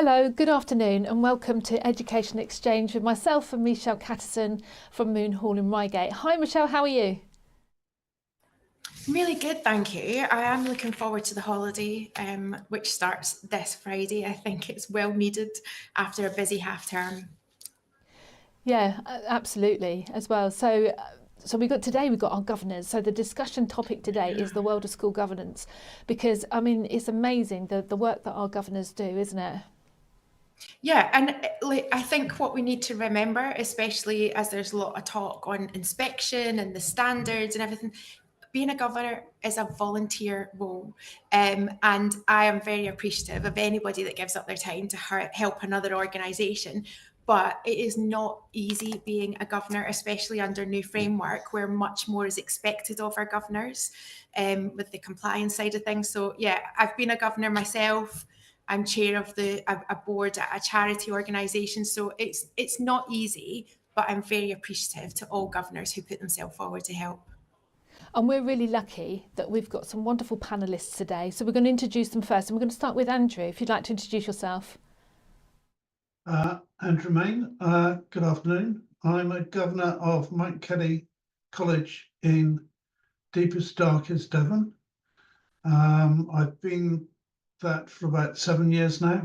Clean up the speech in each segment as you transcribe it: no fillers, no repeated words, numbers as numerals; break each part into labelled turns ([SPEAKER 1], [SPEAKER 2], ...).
[SPEAKER 1] Hello, good afternoon and welcome to Education Exchange with myself and Michelle Catterson from Moon Hall in Reigate. Hi Michelle, how are you?
[SPEAKER 2] Really good, thank you. I am looking forward to the holiday, which starts this Friday. I think it's well needed after a busy half term.
[SPEAKER 1] Yeah, absolutely as well. So we've got our governors. So the discussion topic today is the world of school governance, because I mean it's amazing the work that our governors do, isn't it?
[SPEAKER 2] Yeah, and I think what we need to remember, especially as there's a lot of talk on inspection and the standards and everything, being a governor is a volunteer role. And I am very appreciative of anybody that gives up their time to help another organisation. But it is not easy being a governor, especially under new framework where much more is expected of our governors with the compliance side of things. So yeah, I've been a governor myself. I'm chair of a board at a charity organisation. So it's not easy, but I'm very appreciative to all governors who put themselves forward to help.
[SPEAKER 1] And we're really lucky that we've got some wonderful panellists today. So we're going to introduce them first. And we're going to start with Andrew, if you'd like to introduce yourself.
[SPEAKER 3] Andrew Main, good afternoon. I'm a governor of Mount Kelly College in deepest, darkest Devon. I've been that for about 7 years now.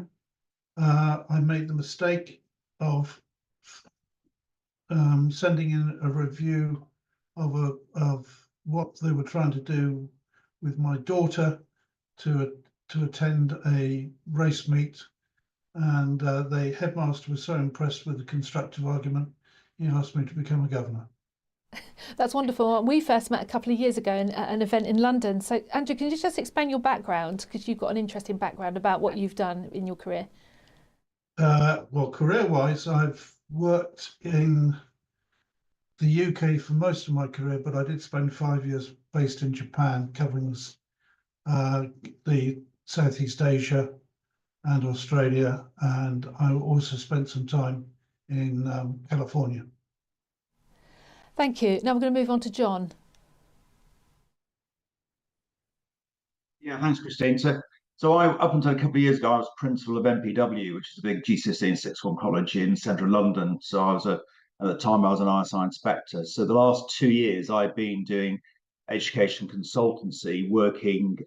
[SPEAKER 3] I made the mistake of sending in a review of what they were trying to do with my daughter to attend a race meet, and the headmaster was so impressed with the constructive argument, he asked me to become a governor.
[SPEAKER 1] That's wonderful. We first met a couple of years ago at an event in London. So Andrew, can you just explain your background, because you've got an interesting background about what you've done in your career?
[SPEAKER 3] Well, career-wise, I've worked in the UK for most of my career, but I did spend 5 years based in Japan, covering the Southeast Asia and Australia, and I also spent some time in California.
[SPEAKER 1] Thank you. Now we're going to move on to John.
[SPEAKER 4] Yeah, thanks, Christine. So I, up until a couple of years ago, I was principal of MPW, which is a big GCSE and sixth form college in central London. So at the time I was an ISI inspector. So the last 2 years I've been doing education consultancy, working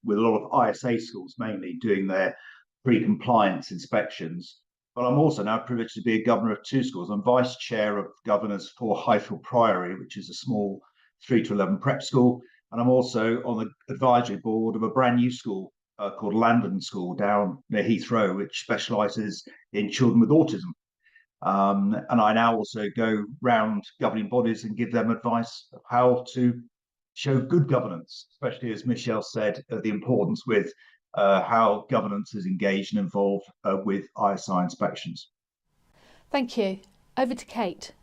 [SPEAKER 4] with a lot of ISA schools, mainly doing their pre-compliance inspections. But I'm also now privileged to be a governor of 2 schools. I'm vice chair of governors for Highfield Priory, which is a small 3 to 11 prep school. And I'm also on the advisory board of a brand new school called Landon School down near Heathrow, which specialises in children with autism. And I now also go round governing bodies and give them advice of how to show good governance, especially, as Michelle said, the importance with how governance is engaged and involved with ISI inspections.
[SPEAKER 1] Thank you. Over to Kate.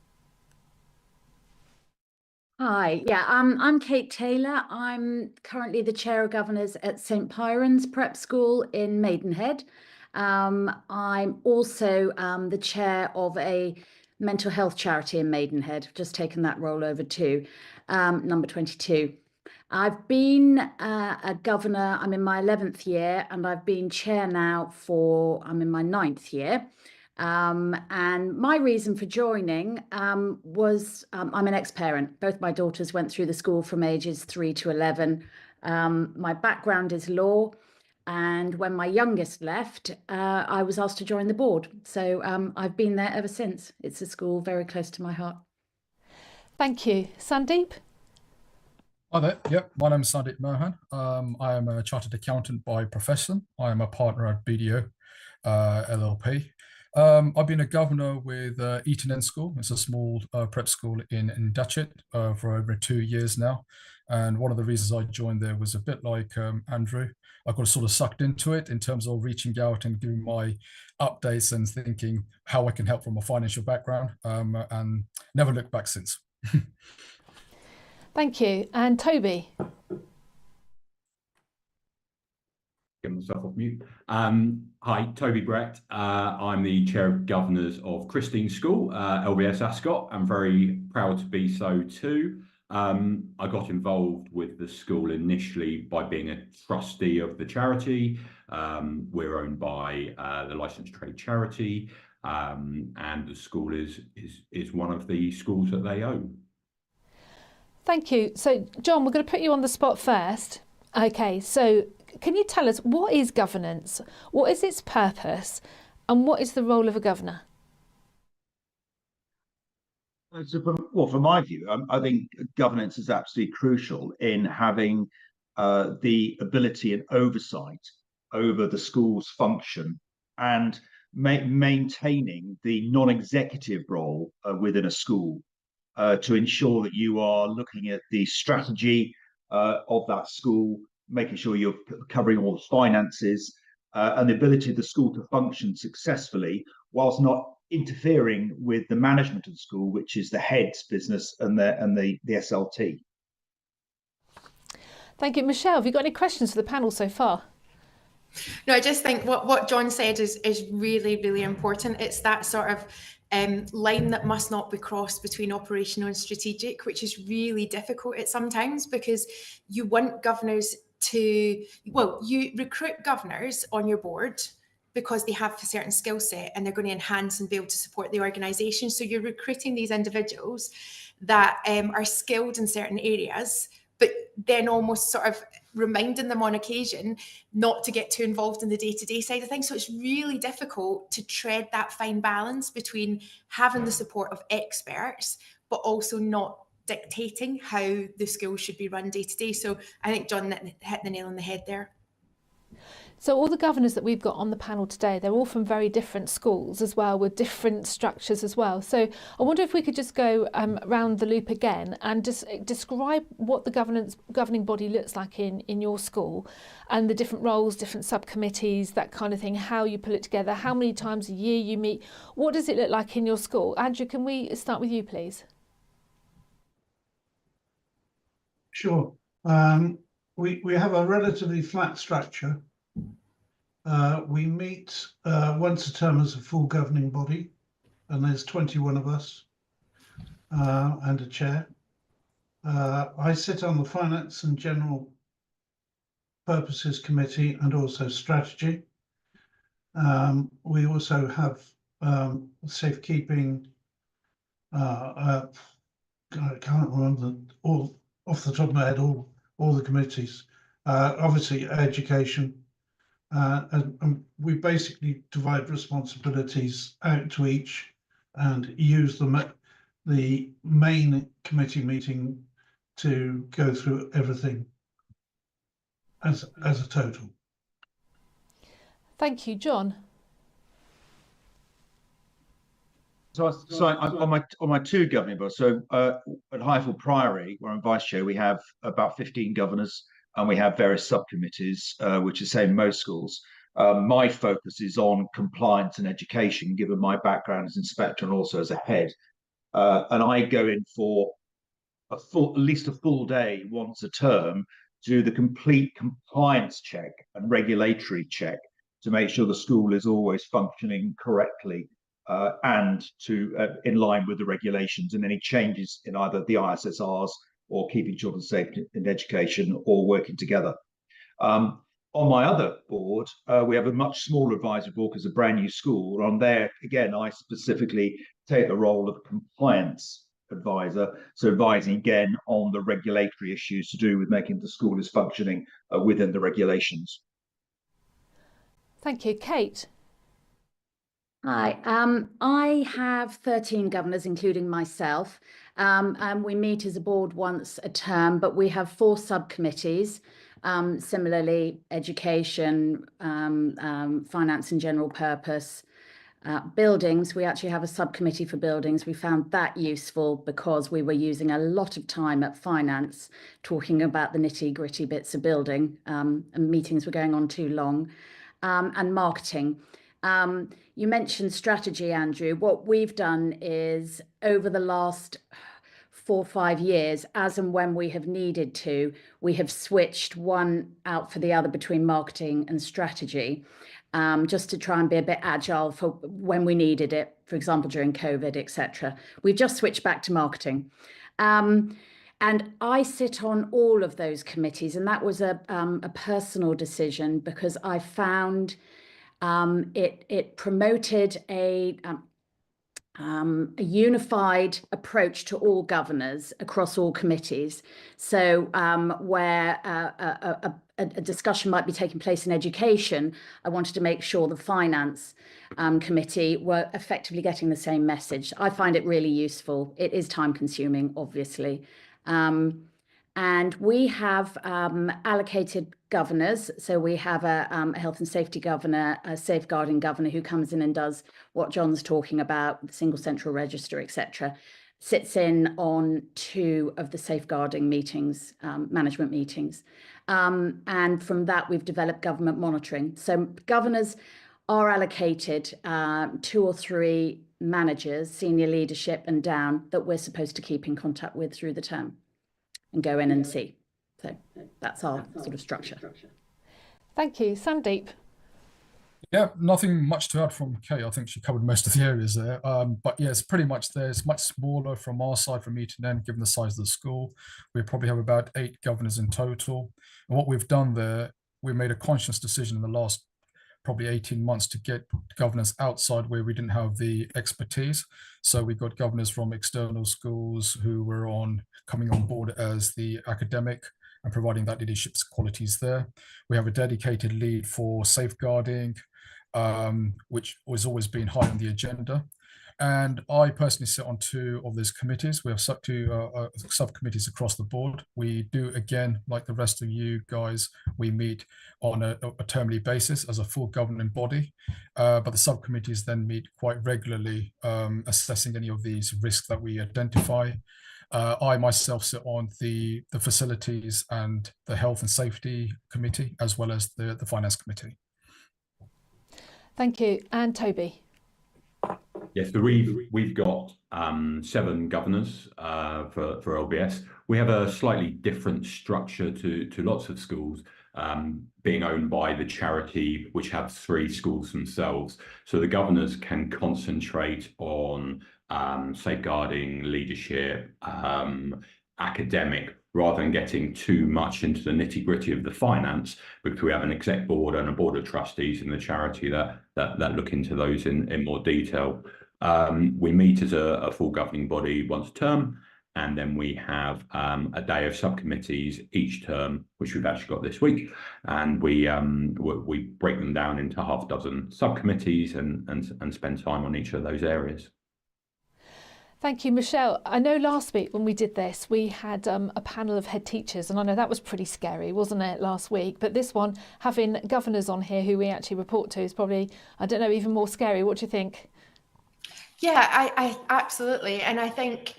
[SPEAKER 5] Hi, yeah, I'm Kate Taylor. I'm currently the chair of governors at St Piran's Prep School in Maidenhead. I'm also the chair of a mental health charity in Maidenhead. I've just taken that role over too, number 22. I've been a governor, I'm in my 11th year, and I've been chair now I'm in my 9th year. And my reason for joining was I'm an ex-parent. Both my daughters went through the school from ages 3 to 11. My background is law, and when my youngest left, I was asked to join the board. So I've been there ever since. It's a school very close to my heart. Thank you. Sandeep?
[SPEAKER 6] Hi there. Yep, my name is Sandeep Mohan. I am a chartered accountant by profession. I am a partner at BDO LLP. I've been a governor with Eton End School. It's a small prep school in Datchet for over 2 years now. And one of the reasons I joined there was a bit like Andrew. I got sort of sucked into it in terms of reaching out and giving my updates and thinking how I can help from a financial background, and never looked back since.
[SPEAKER 1] Thank you. And Toby?
[SPEAKER 7] Get myself off mute. Hi, Toby Brett. I'm the chair of governors of Christine School, LBS Ascot. I'm very proud to be so too. I got involved with the school initially by being a trustee of the charity. We're owned by the Licensed Trade Charity, and the school is one of the schools that they own.
[SPEAKER 1] Thank you. So, John, we're going to put you on the spot first. Okay, so can you tell us, what is governance? What is its purpose? And what is the role of a governor?
[SPEAKER 4] Well, from my view, I think governance is absolutely crucial in having the ability and oversight over the school's function and maintaining the non-executive role within a school to ensure that you are looking at the strategy of that school, making sure you're covering all the finances and the ability of the school to function successfully whilst not interfering with the management of the school, which is the head's business and the SLT.
[SPEAKER 1] Thank you. Michelle, have you got any questions for the panel so far?
[SPEAKER 2] No, I just think what John said is really, really important. It's that sort of line that must not be crossed between operational and strategic, which is really difficult at sometimes, because you want governors to, well, you recruit governors on your board because they have a certain skill set and they're going to enhance and be able to support the organisation. So you're recruiting these individuals that are skilled in certain areas, but then almost sort of reminding them on occasion not to get too involved in the day-to-day side of things. So it's really difficult to tread that fine balance between having the support of experts, but also not dictating how the school should be run day-to-day. So I think John hit the nail on the head there.
[SPEAKER 1] So all the governors that we've got on the panel today, they're all from very different schools as well, with different structures as well. So I wonder if we could just go around the loop again and just describe what the governing body looks like in your school, and the different roles, different subcommittees, that kind of thing, how you pull it together, how many times a year you meet. What does it look like in your school? Andrew, can we start with you, please?
[SPEAKER 3] Sure. We have a relatively flat structure. We meet once a term as a full governing body, and there's 21 of us and a chair. I sit on the Finance and General Purposes Committee and also Strategy. We also have safekeeping. I can't remember all off the top of my head all the committees. Obviously, education. And we basically divide responsibilities out to each and use them at the main committee meeting to go through everything as a total.
[SPEAKER 1] Thank you, John.
[SPEAKER 4] So on my two governing boards, so at Highfield Priory, where I'm vice chair, we have about 15 governors, and we have various subcommittees, which is the same in most schools. My focus is on compliance and education, given my background as inspector and also as a head. And I go in for at least a full day once a term to do the complete compliance check and regulatory check to make sure the school is always functioning correctly and in line with the regulations, and any changes in either the ISSRs or keeping children safe in education, or working together. On my other board, we have a much smaller advisory board because it's a brand new school. And on there, again, I specifically take the role of compliance advisor, so advising again on the regulatory issues to do with making the school is functioning within the regulations.
[SPEAKER 1] Thank you. Kate?
[SPEAKER 5] Hi, I have 13 governors, including myself, and we meet as a board once a term, but we have 4 subcommittees, similarly, education, finance and general purpose, buildings. We actually have a subcommittee for buildings. We found that useful because we were using a lot of time at finance talking about the nitty-gritty bits of building, and meetings were going on too long, and marketing. You mentioned strategy, Andrew. What we've done is, over the last 4 or 5 years, as and when we have needed to, we have switched one out for the other between marketing and strategy, just to try and be a bit agile for when we needed it, for example, during COVID, etc. We've just switched back to marketing. And I sit on all of those committees, and that was a personal decision because I found it promoted a unified approach to all governors across all committees. So where a discussion might be taking place in education, I wanted to make sure the finance committee were effectively getting the same message. I find it really useful. It is time consuming, obviously. And we have allocated governors. So we have a health and safety governor, a safeguarding governor who comes in and does what John's talking about, the single central register, etc. Sits in on 2 of the safeguarding meetings, management meetings. And from that, we've developed government monitoring. So governors are allocated 2 or 3 managers, senior leadership and down, that we're supposed to keep in contact with through the term and go in and see. So that's our sort of structure.
[SPEAKER 1] Thank you. Sandeep.
[SPEAKER 6] Yeah, nothing much to add from Kay. I think she covered most of the areas there. But yeah, it's pretty much there. It's much smaller from our side, from Eton End, given the size of the school. We probably have about 8 governors in total. And what we've done there, we made a conscious decision in the last probably 18 months to get governors outside where we didn't have the expertise. So we got governors from external schools who were coming on board as the academic and providing that leadership qualities there. We have a dedicated lead for safeguarding, which was always been high on the agenda. And I personally sit on 2 of these committees. We have 2 subcommittees across the board. We do, again, like the rest of you guys, we meet on a termly basis as a full governing body. But the subcommittees then meet quite regularly, assessing any of these risks that we identify. I myself sit on the facilities and the health and safety committee, as well as the finance committee.
[SPEAKER 1] Thank you. And Toby.
[SPEAKER 7] Yes, so we've got 7 governors for LBS. We have a slightly different structure to lots of schools, being owned by the charity, which have 3 schools themselves. So the governors can concentrate on safeguarding, leadership, academic, rather than getting too much into the nitty-gritty of the finance, because we have an exec board and a board of trustees in the charity that look into those in more detail. We meet as a full governing body once a term, and then we have a day of subcommittees each term, which we've actually got this week, and we break them down into half a dozen subcommittees and spend time on each of those areas.
[SPEAKER 1] Thank you, Michelle. I know last week when we did this, we had a panel of head teachers, and I know that was pretty scary, wasn't it, last week? But this one, having governors on here who we actually report to, is probably, I don't know, even more scary. What do you think?
[SPEAKER 2] Yeah, I absolutely. And I think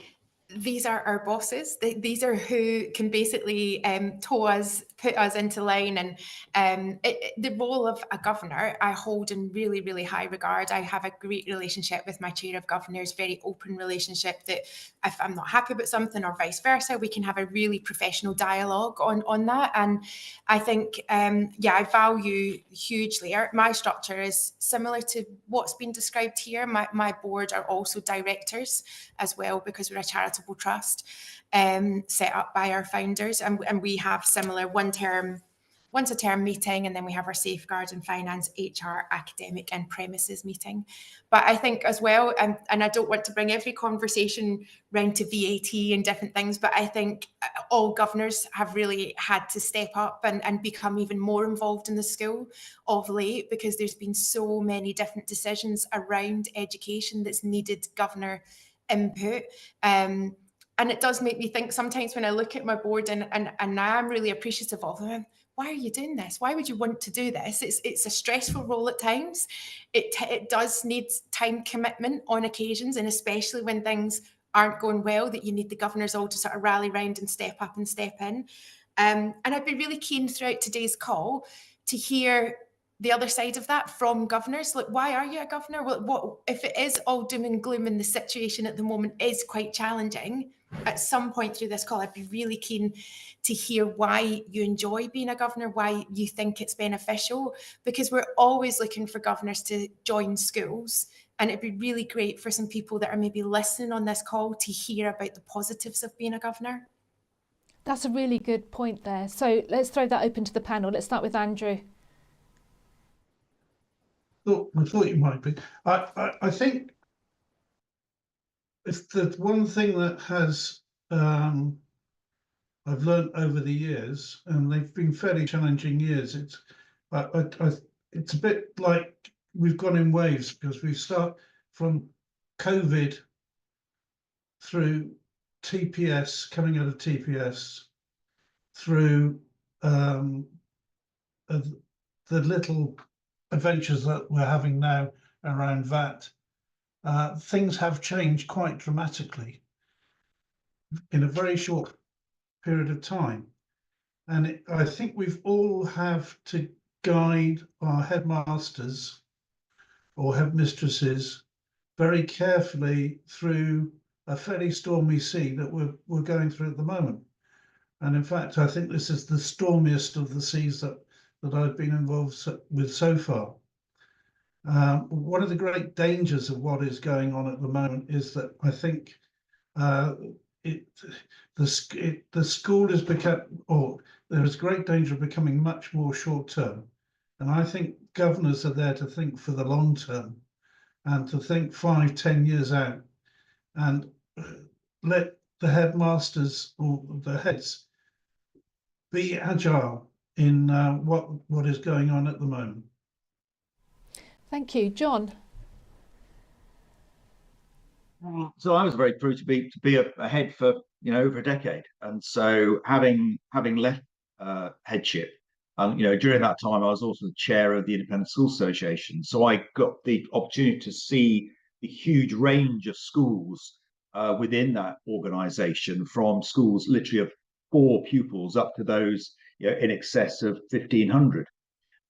[SPEAKER 2] these are our bosses. These are who can basically tow us, put us into line. And the role of a governor, I hold in really, really high regard. I have a great relationship with my chair of governors, very open relationship, that if I'm not happy about something or vice versa, we can have a really professional dialogue on that. And I think, I value hugely. My structure is similar to what's been described here. My board are also directors as well, because we're a charitable trust set up by our founders, and we have similar once a term meeting, and then we have our safeguard and finance, HR, academic and premises meeting. But I think as well, and I don't want to bring every conversation round to VAT and different things, but I think all governors have really had to step up and become even more involved in the school of late, because there's been so many different decisions around education that's needed governor input. And it does make me think sometimes when I look at my board, and I am really appreciative of them. Why are you doing this? Why would you want to do this? It's a stressful role at times. It does need time commitment on occasions, and especially when things aren't going well, that you need the governors all to sort of rally round and step up and step in. And I'd be really keen throughout today's call to hear the other side of that from governors. Like, why are you a governor? Well, what if it is all doom and gloom and the situation at the moment is quite challenging? At some point through this call, I'd be really keen to hear why you enjoy being a governor, why you think it's beneficial, because we're always looking for governors to join schools. And it'd be really great for some people that are maybe listening on this call to hear about the positives of being a governor.
[SPEAKER 1] That's a really good point there. So let's throw that open to the panel. Let's start with Andrew.
[SPEAKER 3] I thought you might be. I think if the one thing that has I've learned over the years, and they've been fairly challenging years. It's a bit like we've gone in waves, because we start from COVID through TPS, coming out of TPS, through the little adventures that we're having now around VAT. Things have changed quite dramatically in a very short period of time, and I think we've all have to guide our headmasters or headmistresses very carefully through a fairly stormy sea that we're going through at the moment. And in fact, I think this is the stormiest of the seas that I've been involved with so far. One of the great dangers of what is going on at the moment is that I think the school has become, or there is great danger of becoming much more short term. And I think governors are there to think for the long term and to think 5-10 years out, and let the headmasters or the heads be agile in what is going on at the moment.
[SPEAKER 1] Thank you, John.
[SPEAKER 4] So I was very proud to be a head for over a decade, and so having left headship, during that time I was also the chair of the Independent School Association. So I got the opportunity to see the huge range of schools within that organisation, from schools literally of 4 pupils up to those in excess of 1,500.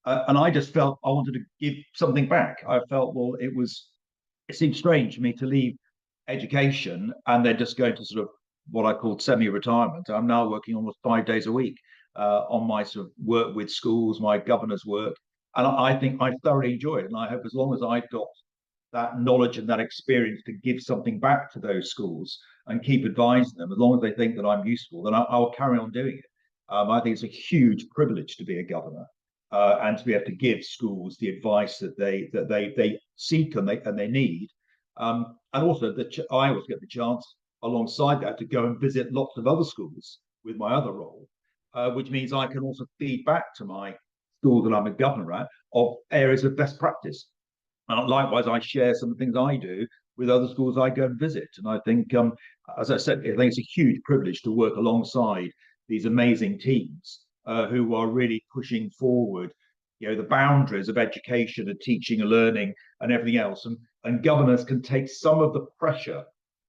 [SPEAKER 4] And I just felt I wanted to give something back. I felt, well, it seemed strange for me to leave education and then just go to sort of what I called semi-retirement. I'm now working almost 5 days a week on my sort of work with schools, my governor's work, and I think I thoroughly enjoy it. And I hope, as long as I've got that knowledge and that experience to give something back to those schools and keep advising them, as long as they think that I'm useful, then I'll carry on doing it. I think it's a huge privilege to be a governor. And to be able to give schools the advice that they seek and they need, and also I always get the chance alongside that to go and visit lots of other schools with my other role, which means I can also feed back to my school that I'm a governor at of areas of best practice. And likewise, I share some of the things I do with other schools I go and visit. And I think, as I said, I think it's a huge privilege to work alongside these amazing teams who are really pushing forward, the boundaries of education and teaching and learning and everything else. And governors can take some of the pressure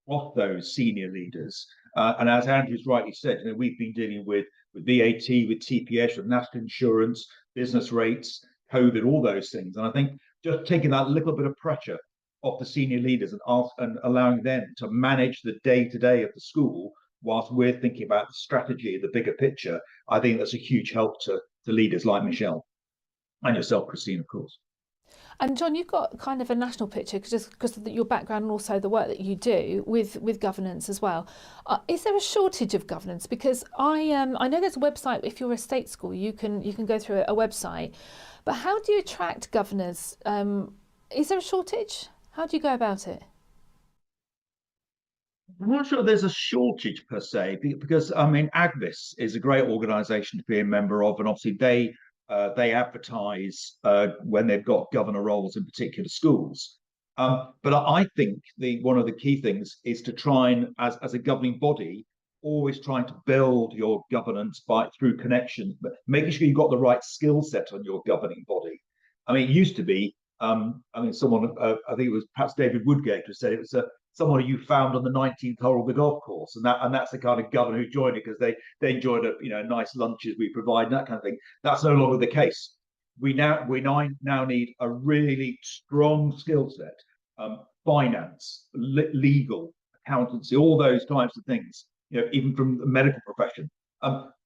[SPEAKER 4] off those senior leaders. And as Andrew's rightly said, we've been dealing with VAT, with TPS, with national insurance, business rates, COVID, all those things. And I think just taking that little bit of pressure off the senior leaders and allowing them to manage the day-to-day of the school whilst we're thinking about the strategy, the bigger picture, I think that's a huge help to leaders like Michelle and yourself, Christine, of course.
[SPEAKER 1] And John, you've got kind of a national picture because of your background and also the work that you do with governance as well. Is there a shortage of governance? Because I know there's a website. If you're a state school, you can go through a website. But how do you attract governors? Is there a shortage? How do you go about it?
[SPEAKER 4] I'm not sure there's a shortage per se, because AGVIS is a great organisation to be a member of, and obviously they advertise when they've got governor roles in particular schools. But I think one of the key things is to try and, as a governing body, always trying to build your governance through connections, but making sure you've got the right skill set on your governing body. It used to be, someone, I think it was perhaps David Woodgate, who said it was someone who you found on the 19th hole of the golf course, and that's the kind of governor who joined it because they enjoyed nice lunches we provide and that kind of thing. That's no longer the case. We now need a really strong skill set, finance, legal, accountancy, all those types of things. Even from the medical profession,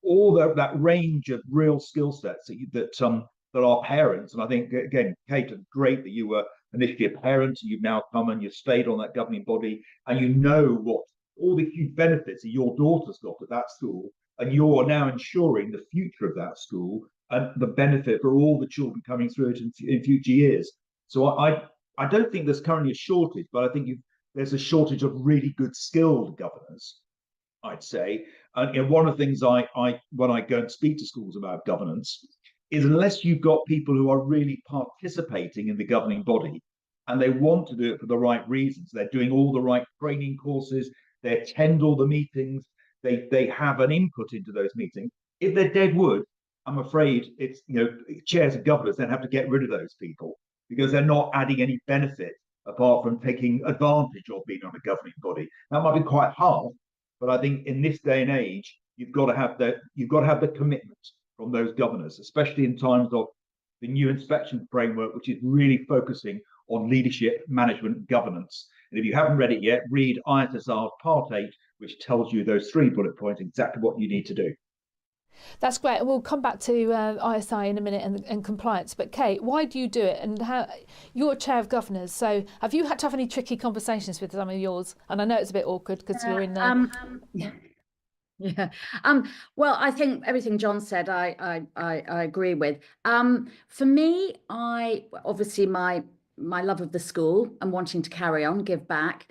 [SPEAKER 4] all that range of real skill sets that are parents. And I think, again, Kate, it's great that you were initially a parent, and you've now come and you've stayed on that governing body, and what all the huge benefits that your daughter's got at that school, and you're now ensuring the future of that school and the benefit for all the children coming through it in future years. So I don't think there's currently a shortage, but I think there's a shortage of really good skilled governors, I'd say. And one of the things I when I go and speak to schools about governance is, unless you've got people who are really participating in the governing body and they want to do it for the right reasons, they're doing all the right training courses, they attend all the meetings, they have an input into those meetings. If they're dead wood, I'm afraid it's, chairs of governors then have to get rid of those people because they're not adding any benefit apart from taking advantage of being on a governing body. That might be quite hard, but I think in this day and age, you've got to have the commitment from those governors, especially in times of the new inspection framework, which is really focusing on leadership, management, and governance. And if you haven't read it yet, read ISSR Part 8, which tells you those 3 bullet points, exactly what you need to do.
[SPEAKER 1] That's great. We'll come back to ISI in a minute and compliance. But Kate, why do you do it? And how you're chair of governors, so have you had to have any tricky conversations with some of yours? And I know it's a bit awkward because you're in there.
[SPEAKER 5] Yeah. Well, I think everything John said, I agree with. For me, obviously my love of the school and wanting to carry on, give back.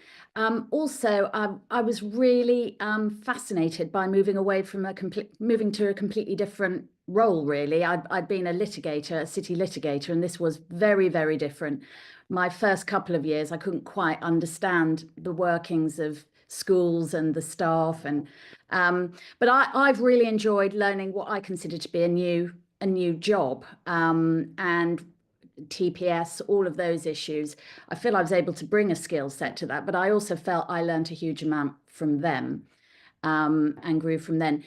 [SPEAKER 5] Also, I was really fascinated by moving to a completely different role. Really, I'd been a city litigator, and this was very, very different. My first couple of years, I couldn't quite understand the workings of schools and the staff, but I've really enjoyed learning what I consider to be a new job, and TPS, all of those issues. I feel I was able to bring a skill set to that, but I also felt I learned a huge amount from them, and grew from then.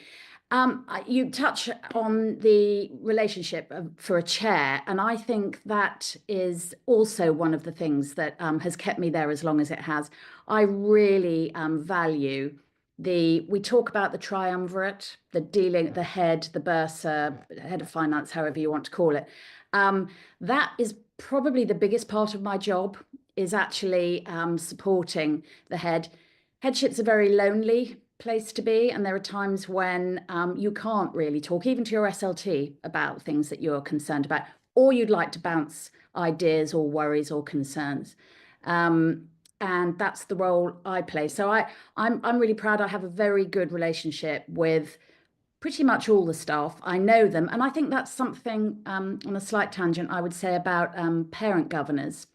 [SPEAKER 5] You touch on the relationship for a chair, and I think that is also one of the things that has kept me there as long as it has. I really value we talk about the triumvirate, the head, the bursar, head of finance, however you want to call it. That is probably the biggest part of my job, is actually supporting the head. Headship's a very lonely place to be, and there are times when you can't really talk even to your SLT about things that you're concerned about, or you'd like to bounce ideas or worries or concerns. And that's the role I play. So I'm really proud I have a very good relationship with pretty much all the staff. I know them, and I think that's something, on a slight tangent, I would say about parent governors.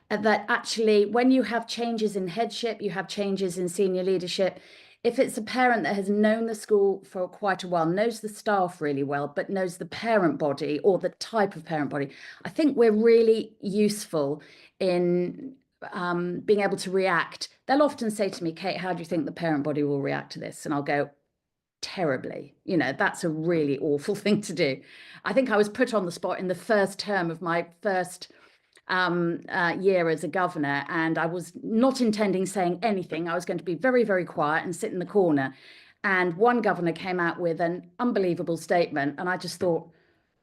[SPEAKER 5] That actually, when you have changes in headship, you have changes in senior leadership, if it's a parent that has known the school for quite a while, knows the staff really well, but knows the parent body or the type of parent body, I think we're really useful in being able to react. They'll often say to me, Kate, how do you think the parent body will react to this? And I'll go, terribly. That's a really awful thing to do. I think I was put on the spot in the first term of my first year as a governor, and I was not intending saying anything. I was going to be very, very quiet and sit in the corner. And one governor came out with an unbelievable statement, and I just thought,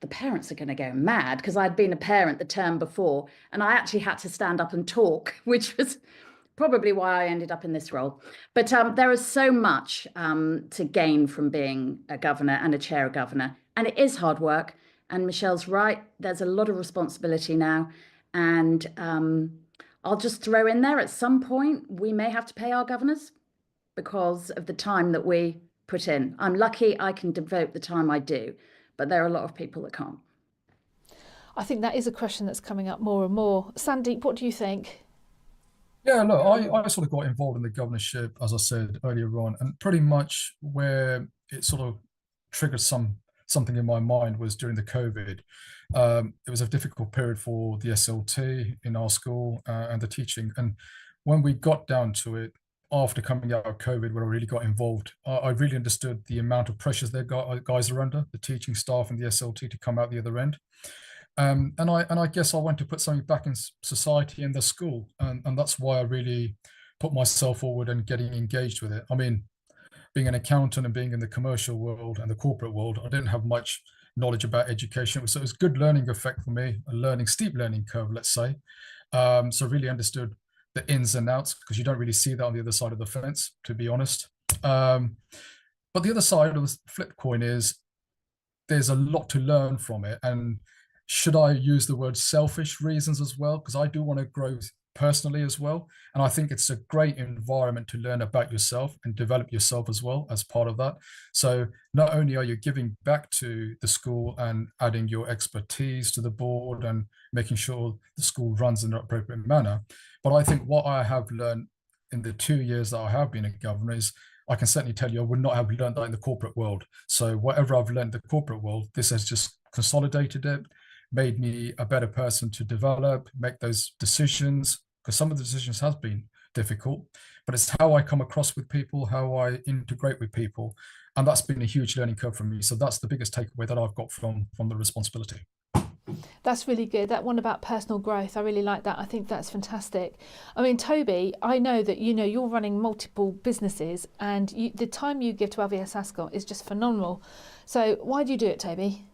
[SPEAKER 5] the parents are going to go mad, because I'd been a parent the term before, and I actually had to stand up and talk, which was probably why I ended up in this role. But there is so much to gain from being a governor and a chair of governor, and it is hard work. And Michelle's right, there's a lot of responsibility now. And I'll just throw in there, at some point, we may have to pay our governors because of the time that we put in. I'm lucky I can devote the time I do, but there are a lot of people that can't.
[SPEAKER 1] I think that is a question that's coming up more and more. Sandeep, what do you think?
[SPEAKER 6] Yeah, look, I sort of got involved in the governorship, as I said earlier on, and pretty much where it sort of triggered something in my mind was during the COVID. It was a difficult period for the SLT in our school and the teaching. And when we got down to it, after coming out of COVID, where I really got involved, I really understood the amount of pressures that guys are under, the teaching staff and the SLT, to come out the other end. And I guess I want to put something back in society and the school, and that's why I really put myself forward and getting engaged with it. I mean, being an accountant and being in the commercial world and the corporate world, I didn't have much knowledge about education, so it was a good learning effect for me, a steep learning curve, let's say. So really understood the ins and outs, because you don't really see that on the other side of the fence, to be honest. But the other side of the flip coin is there's a lot to learn from it. And should I use the word selfish reasons as well? Because I do want to grow personally as well. And I think it's a great environment to learn about yourself and develop yourself as well as part of that. So not only are you giving back to the school and adding your expertise to the board and making sure the school runs in an appropriate manner, but I think what I have learned in the 2 years that I have been a governor is I can certainly tell you I would not have learned that in the corporate world. So whatever I've learned in the corporate world, this has just consolidated it, made me a better person to develop, make those decisions, because some of the decisions have been difficult, but it's how I come across with people, how I integrate with people. And that's been a huge learning curve for me. So that's the biggest takeaway that I've got from the responsibility.
[SPEAKER 1] That's really good. That one about personal growth, I really like that. I think that's fantastic. I mean, Toby, I know that you're running multiple businesses, and the time you give to LVS Ascot is just phenomenal. So why do you do it, Toby?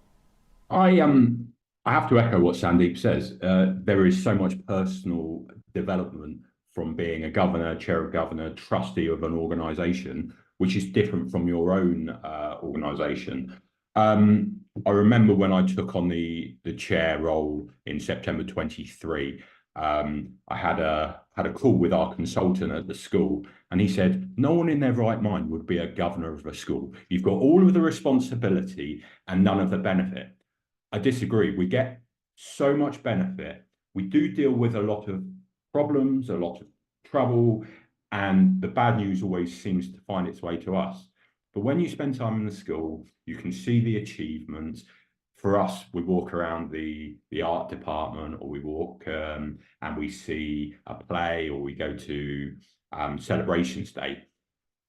[SPEAKER 7] I have to echo what Sandeep says. There is so much personal development from being a governor, chair of governor, trustee of an organisation, which is different from your own organisation. I remember when I took on the chair role in September 23, I had a call with our consultant at the school, and he said, no one in their right mind would be a governor of a school. You've got all of the responsibility and none of the benefit. I disagree. We get so much benefit. We do deal with a lot of problems, a lot of trouble, and the bad news always seems to find its way to us. But when you spend time in the school, you can see the achievements. For us, we walk around the art department, or we walk and we see a play, or we go to Celebrations Day.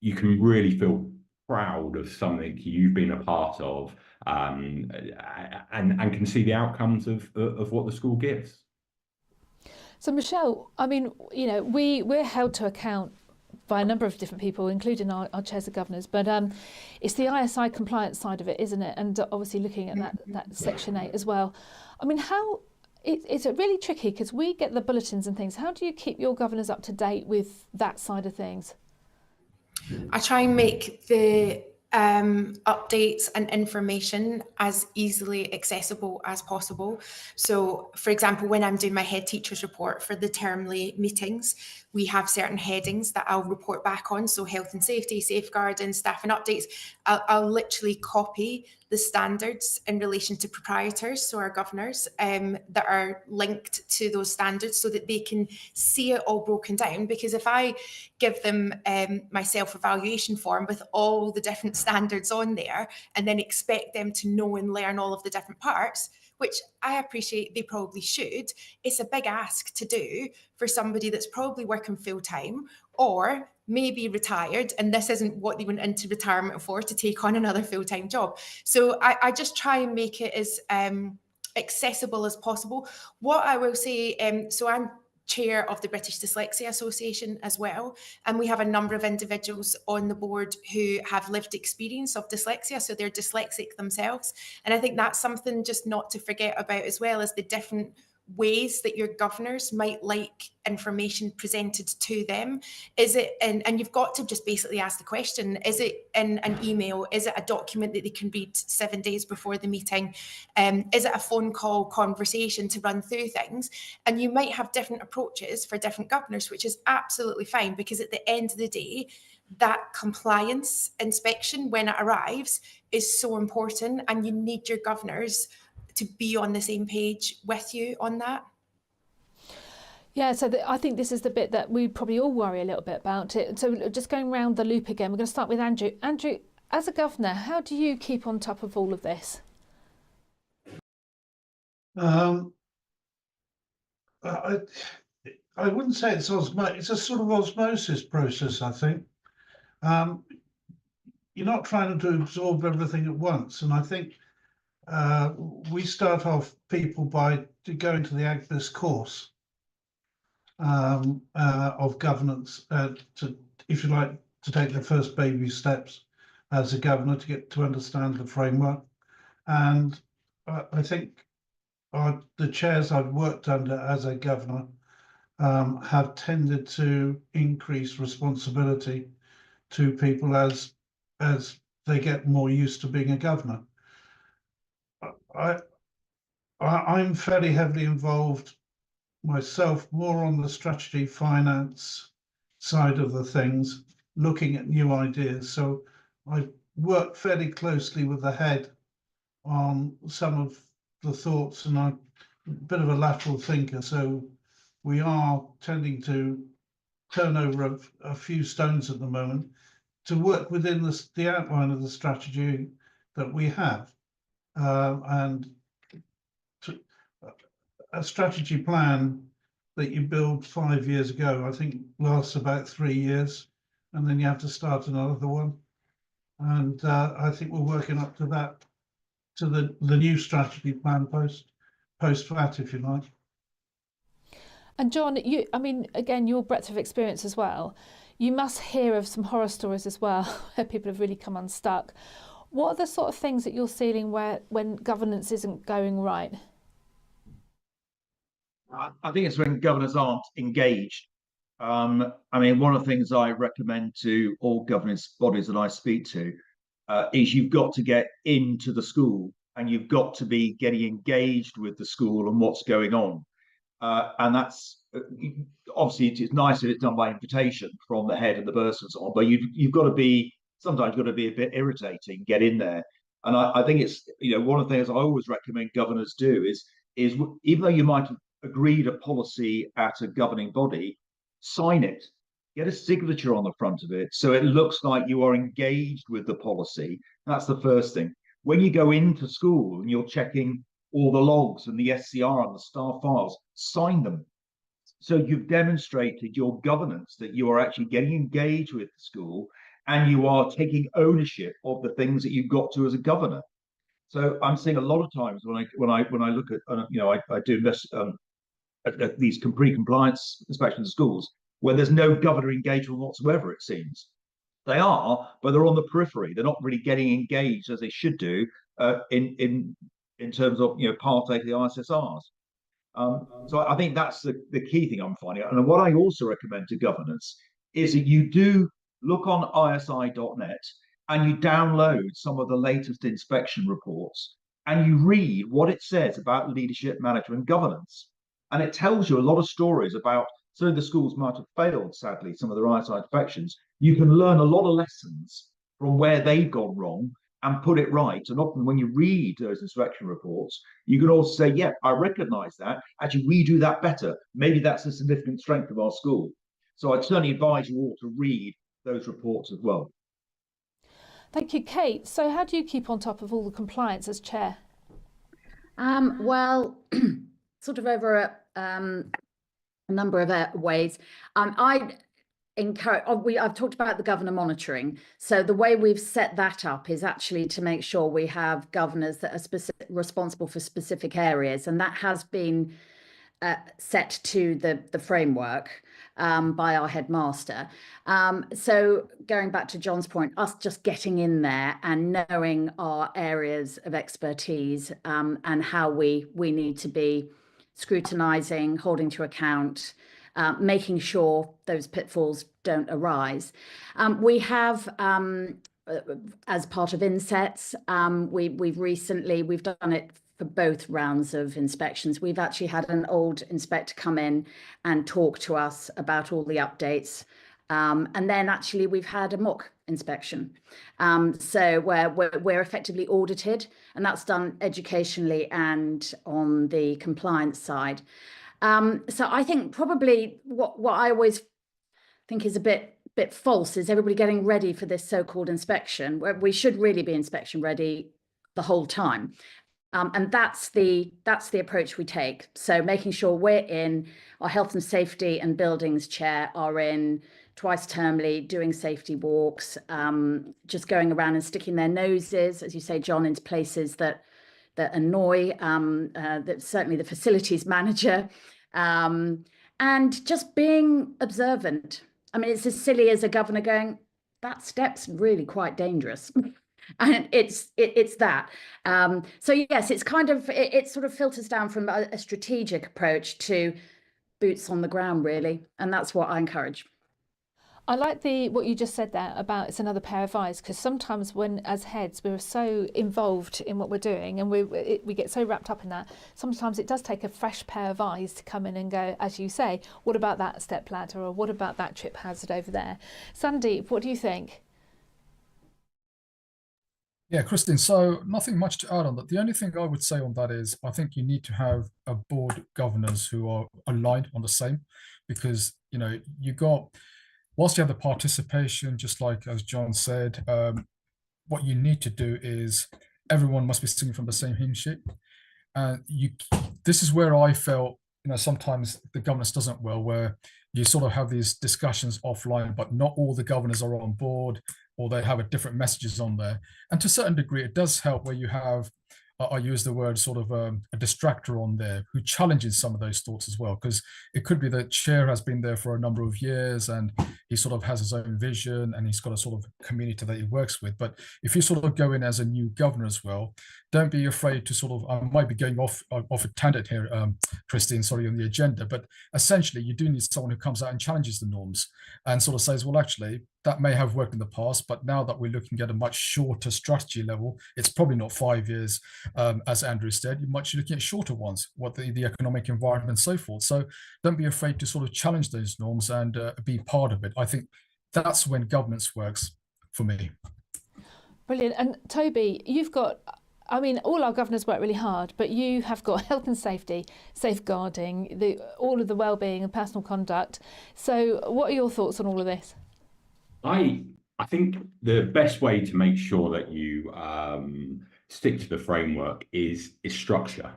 [SPEAKER 7] You can really feel proud of something you've been a part of, and can see the outcomes of what the school gives.
[SPEAKER 1] So Michelle, I mean, we're held to account by a number of different people, including our chairs of governors, but it's the ISI compliance side of it, isn't it? And obviously looking at that Section 8 as well. I mean, it's really tricky, because we get the bulletins and things. How do you keep your governors up to date with that side of things?
[SPEAKER 2] I try and make the updates and information as easily accessible as possible. So, for example, when I'm doing my head teachers report for the termly meetings, we have certain headings that I'll report back on. So health and safety, safeguarding, staffing updates. I'll literally copy the standards in relation to proprietors, so our governors, that are linked to those standards, so that they can see it all broken down. Because if I give them my self-evaluation form with all the different standards on there, and then expect them to know and learn all of the different parts, which I appreciate they probably should, it's a big ask to do for somebody that's probably working full time, or maybe retired, and this isn't what they went into retirement for, to take on another full-time job. So I just try and make it as accessible as possible. What I will say, so I'm chair of the British Dyslexia Association as well, and we have a number of individuals on the board who have lived experience of dyslexia, so they're dyslexic themselves. And I think that's something just not to forget about, as well as the different ways that your governors might like information presented to them. Is it, and you've got to just basically ask the question, is it in an email? Is it a document that they can read 7 days before the meeting? Is it a phone call conversation to run through things? And you might have different approaches for different governors, which is absolutely fine, because at the end of the day, that compliance inspection, when it arrives, is so important, and you need your governors to be on the same page with you on that.
[SPEAKER 1] Yeah, so I think this is the bit that we probably all worry a little bit about it. So just going round the loop again, we're going to start with Andrew. Andrew, as a governor, how do you keep on top of all of this?
[SPEAKER 3] I wouldn't say it's it's a sort of osmosis process, I think. You're not trying to absorb everything at once, and I think we start off people by going to the Agnes course of governance, to, if you like, to take the first baby steps as a governor, to get to understand the framework. And I think the chairs I've worked under as a governor have tended to increase responsibility to people as they get more used to being a governor. I'm fairly heavily involved myself, more on the strategy finance side of the things, looking at new ideas. So I work fairly closely with the head on some of the thoughts, and I'm a bit of a lateral thinker. So we are tending to turn over a few stones at the moment to work within the outline of the strategy that we have. And a strategy plan that you build 5 years ago, I think lasts about 3 years, and then you have to start another one. And I think we're working up to that, to the new strategy plan post that, if you like.
[SPEAKER 1] And John, I mean, again, your breadth of experience as well, you must hear of some horror stories as well, where people have really come unstuck. What are the sort of things that you're seeing when governance isn't going right?
[SPEAKER 4] I think it's when governors aren't engaged. I mean, one of the things I recommend to all governance bodies that I speak to is you've got to get into the school, and you've got to be getting engaged with the school and what's going on. And that's obviously, it's nice if it's done by invitation from the head and the bursars on, but you've got to be, sometimes you've got to be a bit irritating, get in there. And I think it's, one of the things I always recommend governors do is even though you might have agreed a policy at a governing body, sign it, get a signature on the front of it so it looks like you are engaged with the policy. That's the first thing. When you go into school and you're checking all the logs and the SCR and the staff files, sign them. So you've demonstrated your governance, that you are actually getting engaged with the school and you are taking ownership of the things that you've got to as a governor. So I'm seeing a lot of times when I look at, I do at these pre-compliance inspections of schools where there's no governor engagement whatsoever, it seems. They are, but they're on the periphery. They're not really getting engaged as they should do in terms of partake of the ISSRs. So I think that's the key thing I'm finding. And what I also recommend to governors is that you do look on isi.net and you download some of the latest inspection reports and you read what it says about leadership, management, and governance. And it tells you a lot of stories about, so the schools might have failed, sadly, some of the ISI inspections. You can learn a lot of lessons from where they've gone wrong and put it right. And often when you read those inspection reports, you can also say, yeah, I recognize that. Actually, we do that better. Maybe that's a significant strength of our school. So I'd certainly advise you all to read those reports as well.
[SPEAKER 1] Thank you, Kate. So how do you keep on top of all the compliance as chair?
[SPEAKER 5] Well, sort of over a number of ways. I'd encourage, I've talked about the governor monitoring. So the way we've set that up is actually to make sure we have governors that are responsible for specific areas. And that has been set to the framework by our headmaster. So going back to John's point, us just getting in there and knowing our areas of expertise and how we need to be scrutinizing, holding to account, making sure those pitfalls don't arise. We have, as part of INSETs, we've done it for both rounds of inspections. We've actually had an old inspector come in and talk to us about all the updates. And then actually we've had a mock inspection. So where we're effectively audited, and that's done educationally and on the compliance side. So I think probably what I always think is a bit false is everybody getting ready for this so-called inspection, where we should really be inspection ready the whole time. And that's the approach we take. So making sure we're in, our health and safety and buildings chair are in twice termly, doing safety walks, just going around and sticking their noses, as you say, John, into places that annoy, that certainly the facilities manager, and just being observant. I mean, it's as silly as a governor going, that step's really quite dangerous. And it's that. So yes, it's kind of, it sort of filters down from a strategic approach to boots on the ground, really. And that's what I encourage.
[SPEAKER 1] I like what you just said there about it's another pair of eyes, because sometimes when as heads we're so involved in what we're doing and we get so wrapped up in that, sometimes it does take a fresh pair of eyes to come in and go, as you say, what about that step ladder, or what about that trip hazard over there? Sandeep, what do you think?
[SPEAKER 6] Yeah, Christine, so nothing much to add on that. The only thing I would say on that is I think you need to have a board governors who are aligned on the same, because, you know, whilst you have the participation, just like as John said, what you need to do is everyone must be singing from the same hymn sheet. And this is where I felt, you know, sometimes the governance doesn't well, where you sort of have these discussions offline, but not all the governors are on board, or they have different messages on there. And to a certain degree, it does help where you have, I use the word sort of a distractor on there who challenges some of those thoughts as well, because it could be the chair has been there for a number of years and he sort of has his own vision and he's got a sort of community that he works with. But if you sort of go in as a new governor as well, don't be afraid to sort of, I might be going off a tangent here, Christine, sorry, on the agenda, but essentially you do need someone who comes out and challenges the norms and sort of says, well, actually, that may have worked in the past, but now that we're looking at a much shorter strategy level, it's probably not 5 years, as Andrew said, you might be looking at shorter ones, what the economic environment and so forth. So don't be afraid to sort of challenge those norms and be part of it. I think that's when governance works for me.
[SPEAKER 1] Brilliant. And Toby, you've got, I mean, all our governors work really hard, but you have got health and safety, safeguarding, all of the well-being and personal conduct. So what are your thoughts on all of this?
[SPEAKER 7] I think the best way to make sure that you stick to the framework is structure.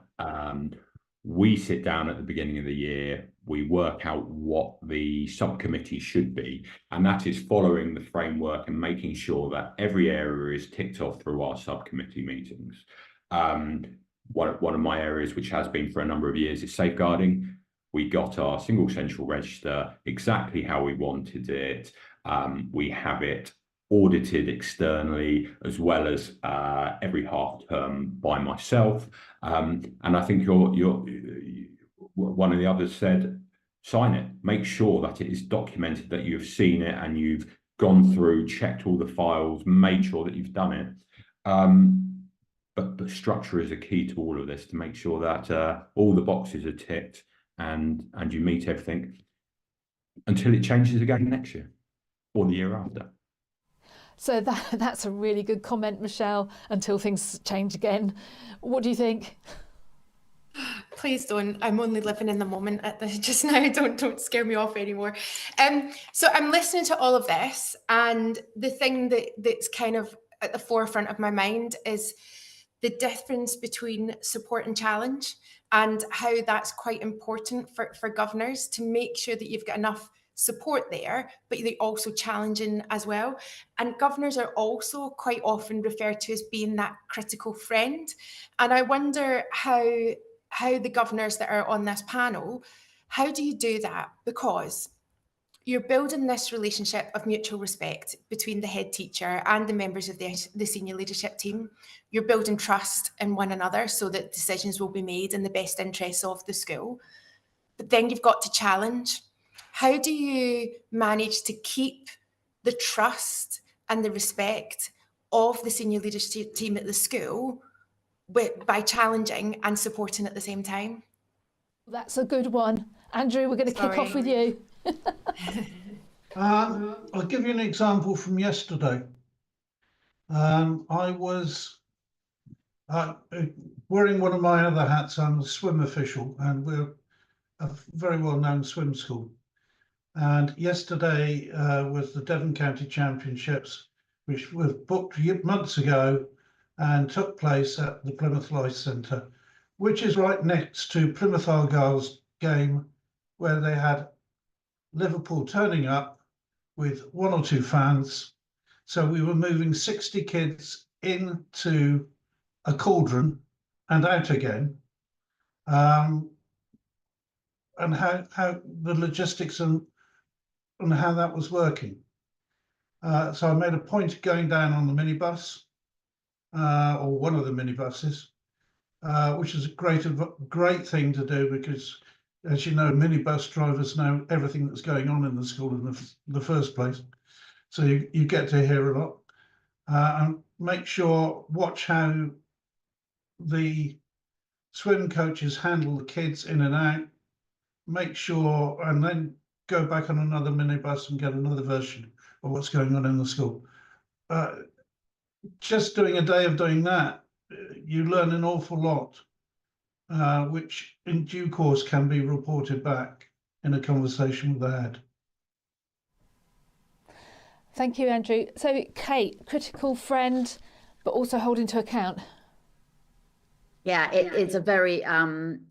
[SPEAKER 7] We sit down at the beginning of the year, we work out what the subcommittee should be, and that is following the framework and making sure that every area is ticked off through our subcommittee meetings. One of my areas, which has been for a number of years, is safeguarding. We got our single central register exactly how we wanted it. We have it audited externally as well as every half term by myself. And I think one of the others said, sign it, make sure that it is documented that you've seen it and you've gone through, checked all the files, made sure that you've done it. But structure is a key to all of this, to make sure that all the boxes are ticked and you meet everything until it changes again next year or the year after.
[SPEAKER 1] So that's a really good comment, Michelle, until things change again. What do you think?
[SPEAKER 2] Please don't. I'm only living in the moment at this just now. Don't scare me off anymore. So I'm listening to all of this, and the thing that's kind of at the forefront of my mind is the difference between support and challenge, and how that's quite important for governors to make sure that you've got enough support there, but they're also challenging as well. And governors are also quite often referred to as being that critical friend. And I wonder how the governors that are on this panel, how do you do that? Because you're building this relationship of mutual respect between the head teacher and the members of the senior leadership team. You're building trust in one another so that decisions will be made in the best interests of the school. But then you've got to challenge. How do you manage to keep the trust and the respect of the senior leadership team at the school by challenging and supporting at the same time?
[SPEAKER 1] That's a good one. Andrew, we're going to kick off with you.
[SPEAKER 3] I'll give you an example from yesterday. I was wearing one of my other hats. I'm a swim official, and we're a very well-known swim school. And yesterday was the Devon County Championships, which were booked months ago and took place at the Plymouth Life Centre, which is right next to Plymouth Argyle's game, where they had Liverpool turning up with 1 or 2 fans. So we were moving 60 kids into a cauldron and out again. And how the logistics and how that was working. So I made a point of going down on the minibus, or one of the minibuses, which is a great thing to do, because As you know, minibus drivers know everything that's going on in the school in the first place. So you get to hear a lot. And make sure, watch how the swim coaches handle the kids in and out. Make sure, and then go back on another minibus and get another version of what's going on in the school. Just doing a day of doing that, you learn an awful lot, which in due course can be reported back in a conversation with the head.
[SPEAKER 1] Thank you, Andrew. So, Kate, critical friend, but also holding to account.
[SPEAKER 5] Yeah, it's a very,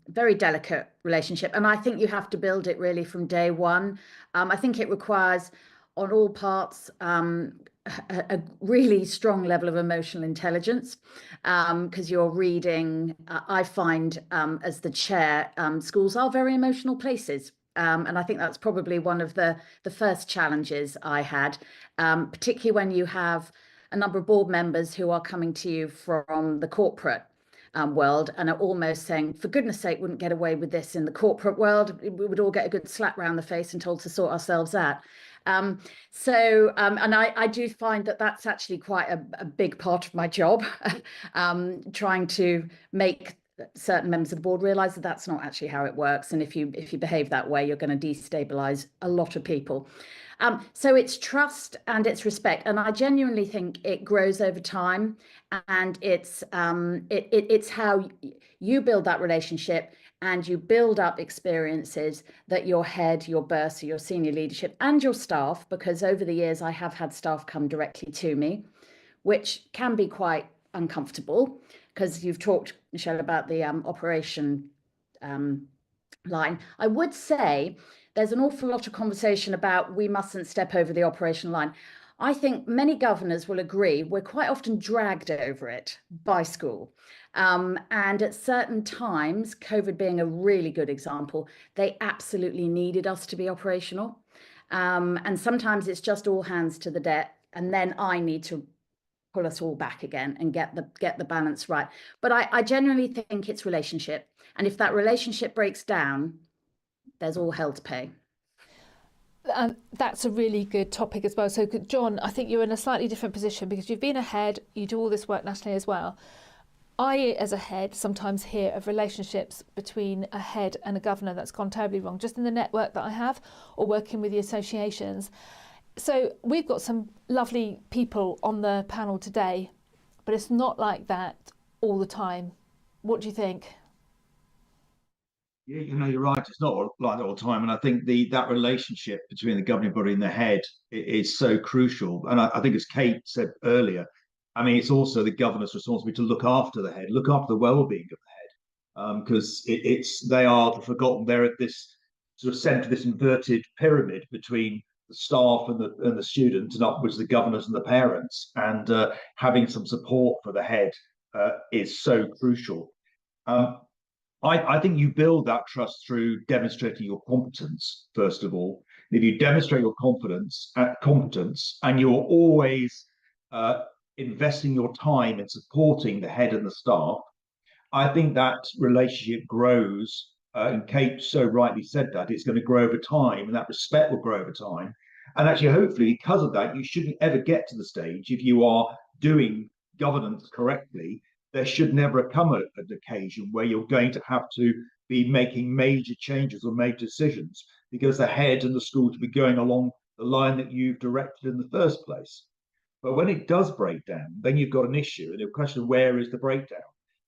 [SPEAKER 5] very delicate relationship. And I think you have to build it really from day one. I think it requires on all parts a really strong level of emotional intelligence, because you're reading, I find as the chair, schools are very emotional places. And I think that's probably one of the first challenges I had, particularly when you have a number of board members who are coming to you from the corporate world and are almost saying, for goodness sake, wouldn't get away with this in the corporate world. We would all get a good slap round the face and told to sort ourselves out. And I do find that that's actually quite a big part of my job, trying to make certain members of the board realize that that's not actually how it works. And if you behave that way, you're going to destabilize a lot of people. So it's trust and it's respect. And I genuinely think it grows over time, and it's how you build that relationship, and you build up experiences that your head, your bursar, your senior leadership and your staff, because over the years I have had staff come directly to me, which can be quite uncomfortable, because you've talked, Michelle, about the operation line. I would say there's an awful lot of conversation about we mustn't step over the operational line. I think many governors will agree we're quite often dragged over it by school. And at certain times, COVID being a really good example, they absolutely needed us to be operational. And sometimes it's just all hands to the deck, and then I need to pull us all back again and get the balance right. But I genuinely think it's relationship. And if that relationship breaks down, there's all hell to pay.
[SPEAKER 1] That's a really good topic as well. So, John, I think you're in a slightly different position because you've been a head, you do all this work nationally as well. I, as a head, sometimes hear of relationships between a head and a governor that's gone terribly wrong, just in the network that I have or working with the associations. So we've got some lovely people on the panel today, but it's not like that all the time. What do you think?
[SPEAKER 4] Yeah, you're right. It's not like that all the time, and I think that relationship between the governing body and the head is so crucial. And I think, as Kate said earlier, I mean, it's also the governor's responsibility to look after the head, look after the well-being of the head, because they are forgotten. They're at this sort of centre, this inverted pyramid between the staff and the students, and upwards the governors and the parents. And having some support for the head is so crucial. I think you build that trust through demonstrating your competence, first of all. If you demonstrate your competence, and you're always investing your time in supporting the head and the staff, I think that relationship grows. And Kate so rightly said that it's going to grow over time, and that respect will grow over time. And actually, hopefully, because of that, you shouldn't ever get to the stage, if you are doing governance correctly, there should never come an occasion where you're going to have to be making major changes or major decisions because the head and the school should be going along the line that you've directed in the first place. But when it does break down, then you've got an issue, and the question of where is the breakdown?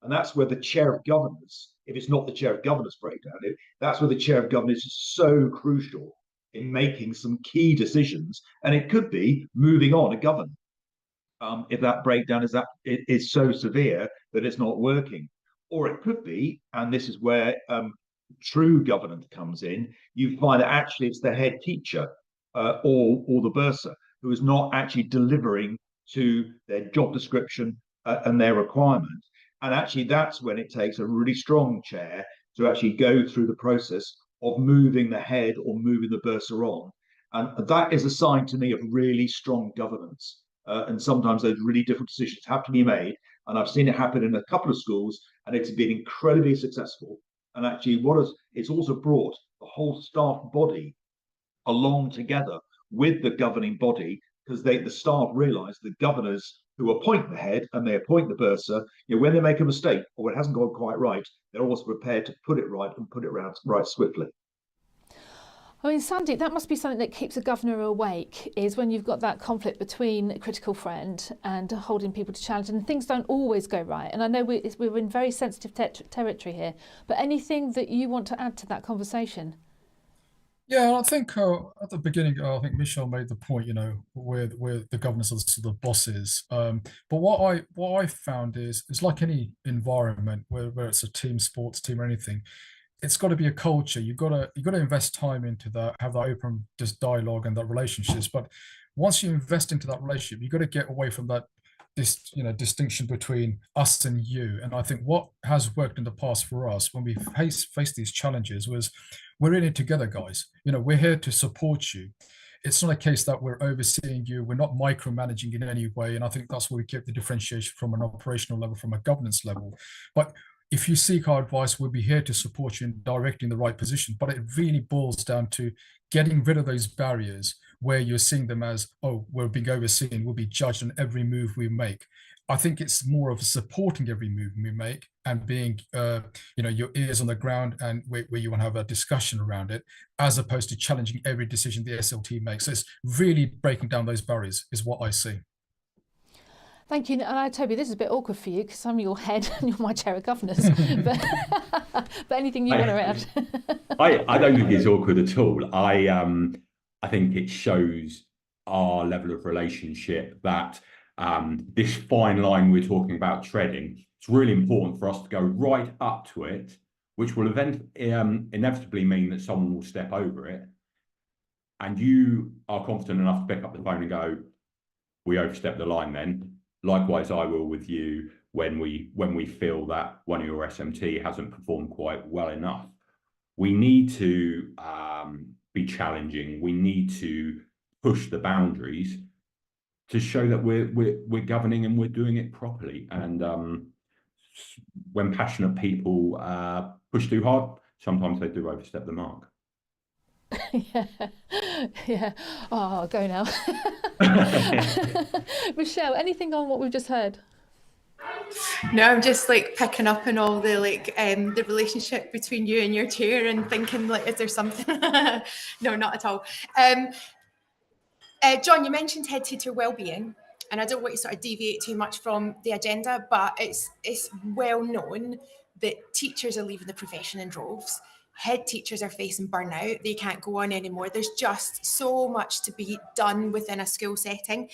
[SPEAKER 4] And that's where the chair of governors, if it's not the chair of governors breakdown, that's where the chair of governors is so crucial in making some key decisions. And it could be moving on a governor. If that breakdown is so severe that it's not working. Or it could be, and this is where true governance comes in, you find that actually it's the head teacher or the bursar who is not actually delivering to their job description and their requirement. And actually that's when it takes a really strong chair to actually go through the process of moving the head or moving the bursar on. And that is a sign to me of really strong governance. And sometimes those really difficult decisions have to be made. And I've seen it happen in a couple of schools, and it's been incredibly successful. And actually, it's also brought the whole staff body along together with the governing body, because the staff realise the governors who appoint the head and they appoint the bursar, when they make a mistake or it hasn't gone quite right, they're also prepared to put it right and put it right swiftly.
[SPEAKER 1] I mean, Sandy, that must be something that keeps a governor awake, is when you've got that conflict between a critical friend and holding people to challenge, and things don't always go right. And I know we're in very sensitive territory here, but anything that you want to add to that conversation?
[SPEAKER 6] Yeah, I think at the beginning, I think Michelle made the point, where the governors are the bosses. But what I found is like any environment, whether it's a team sports team or anything, it's got to be a culture. You've got to invest time into that, have that open dialogue and that relationships. But once you invest into that relationship, you've got to get away from that distinction between us and you. And I think what has worked in the past for us when we face these challenges was, we're in it together, guys. We're here to support you. It's not a case that we're overseeing you. We're not micromanaging in any way. And I think that's where we get the differentiation from an operational level, from a governance level. But if you seek our advice, we'll be here to support you in directing the right position. But it really boils down to getting rid of those barriers where you're seeing them as, oh, we're being overseen, we'll be judged on every move we make. I think it's more of supporting every move we make and being, your ears on the ground, and where you want to have a discussion around it, as opposed to challenging every decision the SLT makes. So it's really breaking down those barriers is what I see.
[SPEAKER 1] Thank you. And Toby, this is a bit awkward for you because I'm your head and you're my chair of governors. but anything you want to add?
[SPEAKER 7] I don't think it's awkward at all. I think it shows our level of relationship, that this fine line we're talking about treading, it's really important for us to go right up to it, which will inevitably mean that someone will step over it. And you are confident enough to pick up the phone and go, we overstepped the line then. Likewise, I will with you when we feel that one of your SMT hasn't performed quite well enough. We need to be challenging. We need to push the boundaries to show that we're governing and we're doing it properly. And when passionate people push too hard, sometimes they do overstep the mark.
[SPEAKER 1] Yeah. Oh, I'll go now. Michelle, anything on what we've just heard?
[SPEAKER 2] No, I'm just picking up on all the the relationship between you and your chair and thinking is there something? No, not at all. John, you mentioned head teacher wellbeing, and I don't want to sort of deviate too much from the agenda, but it's well known that teachers are leaving the profession in droves. Head teachers are facing burnout. They can't go on anymore. There's just so much to be done within a school setting.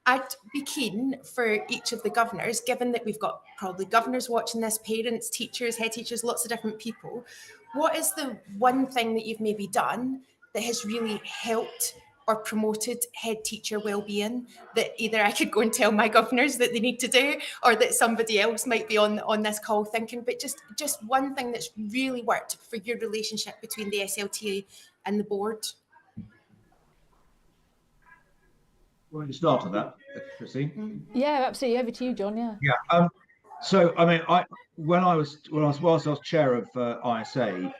[SPEAKER 2] I'd be keen for each of the governors, given that we've got probably governors watching this, parents, teachers, head teachers, lots of different people. What is the one thing that you've maybe done that has really helped or promoted head teacher wellbeing, that either I could go and tell my governors that they need to do, or that somebody else might be on this call thinking, but just one thing that's really worked for your relationship between the SLT and the board?
[SPEAKER 4] Want to start on that, Christine?
[SPEAKER 1] Yeah, absolutely. Over to you, John. Yeah.
[SPEAKER 4] Yeah. So I mean, whilst I was chair of ISA,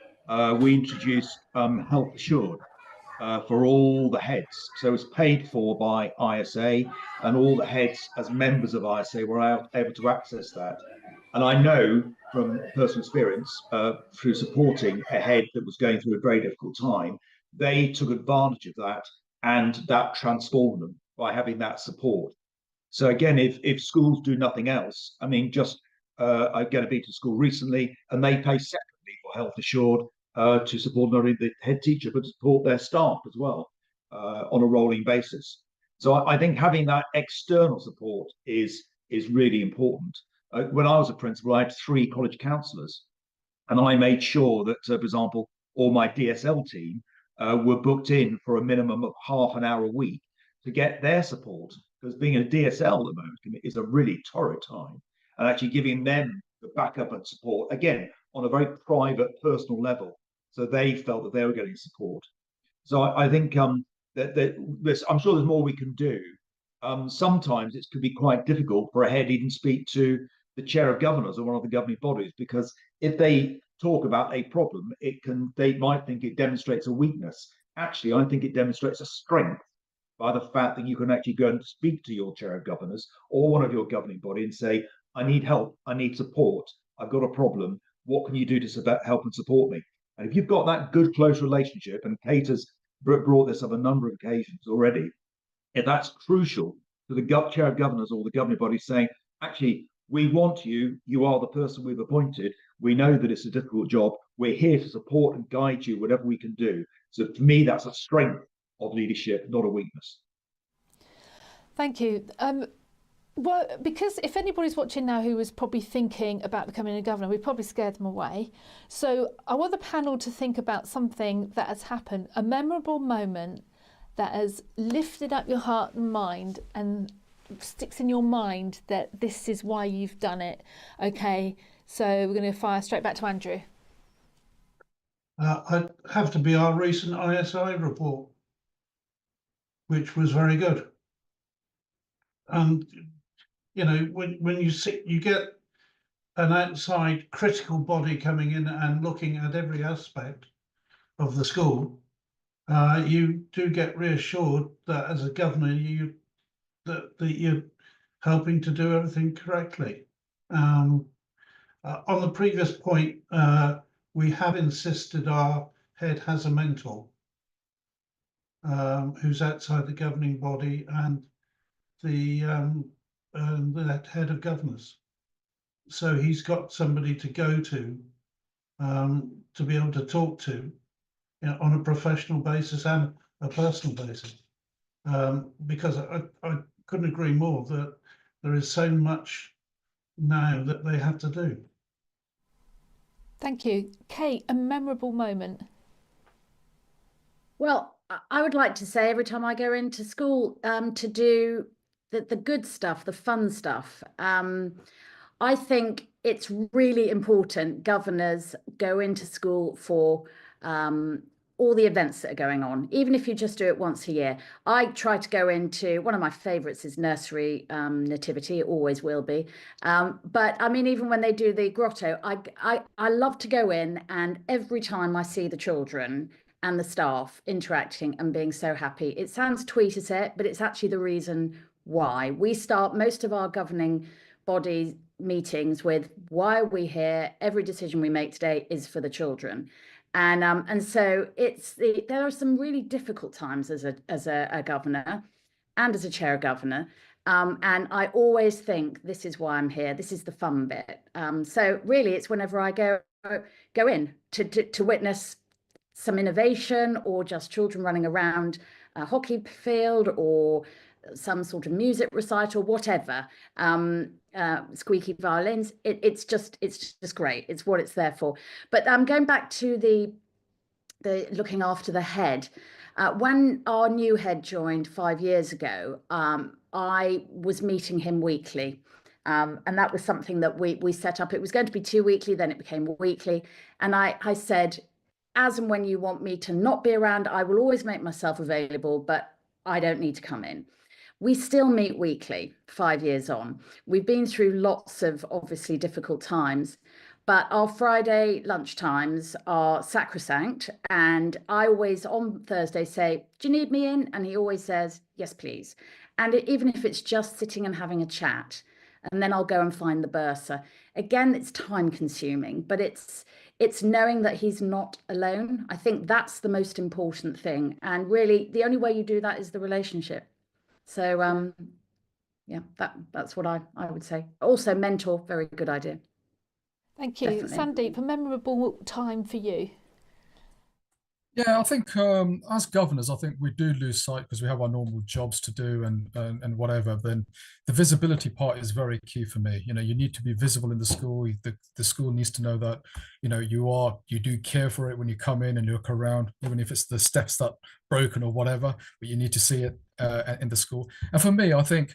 [SPEAKER 4] we introduced Health Assured for all the heads. So it was paid for by ISA, and all the heads as members of ISA were able to access that. And I know from personal experience, through supporting a head that was going through a very difficult time, they took advantage of that, and that transformed them by having that support. So again, if schools do nothing else, I mean, just I'm going to be to school recently, and they pay separately for Health Assured to support not only the head teacher, but to support their staff as well on a rolling basis. So I think having that external support is really important. When I was a principal, I had 3 college counsellors, and I made sure that, for example, all my DSL team were booked in for a minimum of half an hour a week to get their support, because being a DSL at the moment is a really torrid time, and actually giving them the backup and support, again, on a very private, personal level, so they felt that they were getting support. So I think that I'm sure there's more we can do. Sometimes it could be quite difficult for a head even speak to the chair of governors or one of the governing bodies, because if they talk about a problem, they might think it demonstrates a weakness. Actually, I think it demonstrates a strength by the fact that you can actually go and speak to your chair of governors or one of your governing body and say, I need help, I need support, I've got a problem, what can you do to help and support me? And if you've got that good, close relationship, and Kate has brought this up a number of occasions already, that's crucial to the chair of governors or the governing body saying, actually, we want you, you are the person we've appointed, we know that it's a difficult job, we're here to support and guide you, whatever we can do. So for me, that's a strength of leadership, not a weakness.
[SPEAKER 1] Thank you. Well, because if anybody's watching now who was probably thinking about becoming a governor, we probably scared them away. So I want the panel to think about something that has happened, a memorable moment that has lifted up your heart and mind and sticks in your mind that this is why you've done it. Okay, so we're going to fire straight back to Andrew.
[SPEAKER 3] I'd have to be our recent ISI report, which was very good. And you know, when you get an outside critical body coming in and looking at every aspect of the school, you do get reassured that as a governor that you're helping to do everything correctly. On the previous point, we have insisted our head has a mentor who's outside the governing body and the head of governors. So he's got somebody to go to be able to talk to, you know, on a professional basis and a personal basis. Because I couldn't agree more that there is so much now that they have to do.
[SPEAKER 1] Thank you. Kate, a memorable moment.
[SPEAKER 5] Well, I would like to say every time I go into school to do the good stuff, the fun stuff, I think it's really important governors go into school for all the events that are going on, even if you just do it once a year. I try to go into, one of my favorites is nursery nativity, it always will be. But I mean, even when they do the grotto, I love to go in, and every time I see the children and the staff interacting and being so happy, it sounds twee to say it, but it's actually the reason why. We start most of our governing body meetings with, why are we here? Every decision we make today is for the children. And so there are some really difficult times as a governor and as a chair governor. And I always think, this is why I'm here. This is the fun bit. So really, it's whenever I go in to witness some innovation, or just children running around a hockey field, or some sort of music recital, whatever, squeaky violins. It's just great. It's what it's there for. But going back to the looking after the head, when our new head joined 5 years ago, I was meeting him weekly. And that was something that we set up. It was going to be 2 weekly, then it became weekly. And I said, as and when you want me to not be around, I will always make myself available, but I don't need to come in. We still meet weekly, 5 years on. We've been through lots of obviously difficult times, but our Friday lunchtimes are sacrosanct. And I always on Thursday say, do you need me in? And he always says, yes, please. And even if it's just sitting and having a chat, and then I'll go and find the bursar. Again, it's time consuming, but it's knowing that he's not alone. I think that's the most important thing. And really, the only way you do that is the relationship. So, yeah, that's what I would say. Also, mentor, very good idea.
[SPEAKER 1] Thank you.
[SPEAKER 5] Definitely.
[SPEAKER 1] Sandeep, a memorable time for you.
[SPEAKER 6] Yeah, I think as governors, I think we do lose sight because we have our normal jobs to do and whatever. Then the visibility part is very key for me. You know, you need to be visible in the school. The school needs to know that, you know, you do care for it when you come in and look around, even if it's the steps that broken or whatever, but you need to see it in the school. And for me, I think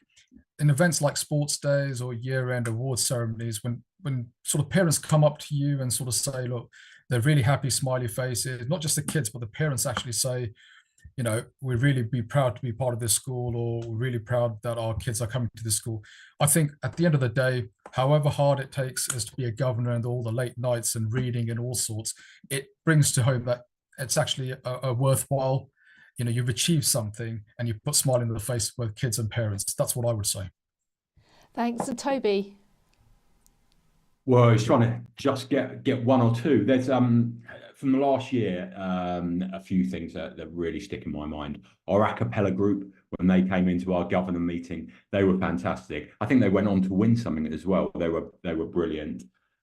[SPEAKER 6] in events like sports days or year-end award ceremonies, when sort of parents come up to you and sort of say, look, they're really happy, smiley faces, not just the kids, but the parents actually say, you know, we'd really be proud to be part of this school, or we're really proud that our kids are coming to this school. I think at the end of the day, however hard it takes us to be a governor and all the late nights and reading and all sorts, it brings to home that it's actually a worthwhile, you know, you've achieved something and you put a smile in the face of both kids and parents. That's what I would say.
[SPEAKER 1] Thanks. And Toby?
[SPEAKER 7] Well, I was trying to just get one or two. There's from the last year, a few things that really stick in my mind. Our a cappella group, when they came into our governor meeting, they were fantastic. I think they went on to win something as well. They were brilliant.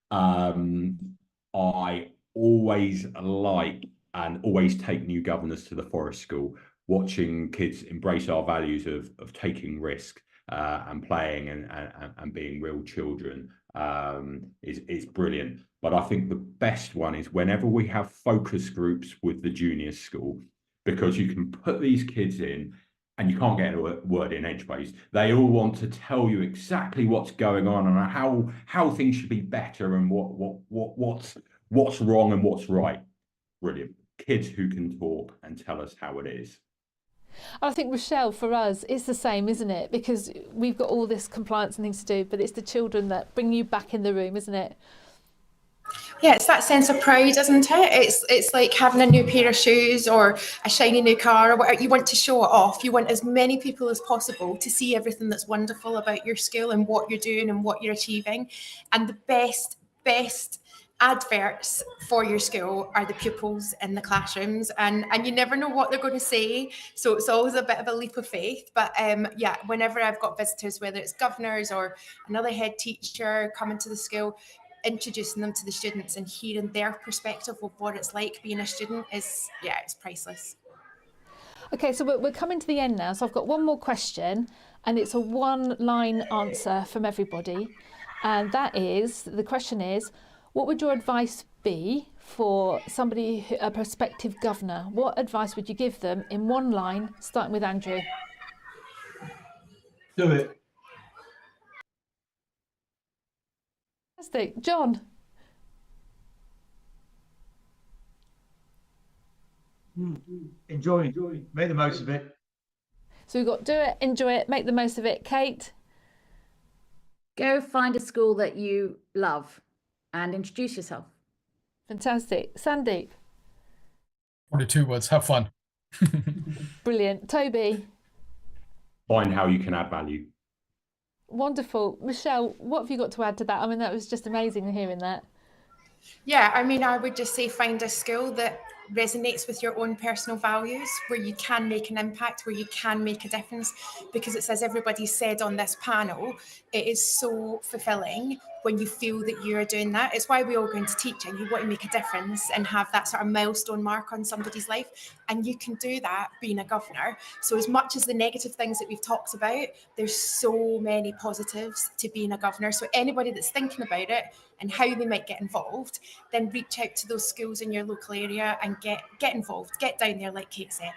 [SPEAKER 7] I always like and always take new governors to the Forest School, watching kids embrace our values of taking risk and playing and being real children is brilliant. But I think the best one is whenever we have focus groups with the junior school, because you can put these kids in and you can't get a word in edgeways. They all want to tell you exactly what's going on and how things should be better and what's wrong and what's right. Brilliant. Kids who can talk and tell us how it is.
[SPEAKER 1] I think, Rochelle, for us, it's the same, isn't it? Because we've got all this compliance and things to do, but it's the children that bring you back in the room, isn't it?
[SPEAKER 2] Yeah, it's that sense of pride, isn't it? It's like having a new pair of shoes or a shiny new car or whatever. You want to show it off. You want as many people as possible to see everything that's wonderful about your school and what you're doing and what you're achieving. And the best adverts for your school are the pupils in the classrooms, and you never know what they're going to say, so it's always a bit of a leap of faith. But yeah, whenever I've got visitors, whether it's governors or another head teacher coming to the school, introducing them to the students and hearing their perspective of what it's like being a student is, yeah, it's priceless.
[SPEAKER 1] Okay, so we're coming to the end now, so I've got one more question, and it's a one-line answer from everybody, and the question is, what would your advice be for somebody, a prospective governor? What advice would you give them in one line, starting with Andrew?
[SPEAKER 3] Do it.
[SPEAKER 1] Fantastic. John?
[SPEAKER 4] Enjoy, make the most of it.
[SPEAKER 1] So we've got do it, enjoy it, make the most of it. Kate?
[SPEAKER 5] Go find a school that you love and introduce yourself.
[SPEAKER 1] Fantastic. Sandeep?
[SPEAKER 6] Probably 2 words, have fun.
[SPEAKER 1] Brilliant. Toby?
[SPEAKER 7] Find how you can add value.
[SPEAKER 1] Wonderful. Michelle, what have you got to add to that? I mean, that was just amazing hearing that.
[SPEAKER 2] Yeah, I mean, I would just say find a school that resonates with your own personal values, where you can make an impact, where you can make a difference, because it's, as everybody said on this panel, it is so fulfilling when you feel that you're doing that. It's why we all go into teaching. You want to make a difference and have that sort of milestone mark on somebody's life, and you can do that being a governor. So as much as the negative things that we've talked about, there's so many positives to being a governor. So anybody that's thinking about it and how they might get involved, then reach out to those schools in your local area and get involved, get down there, like Kate said.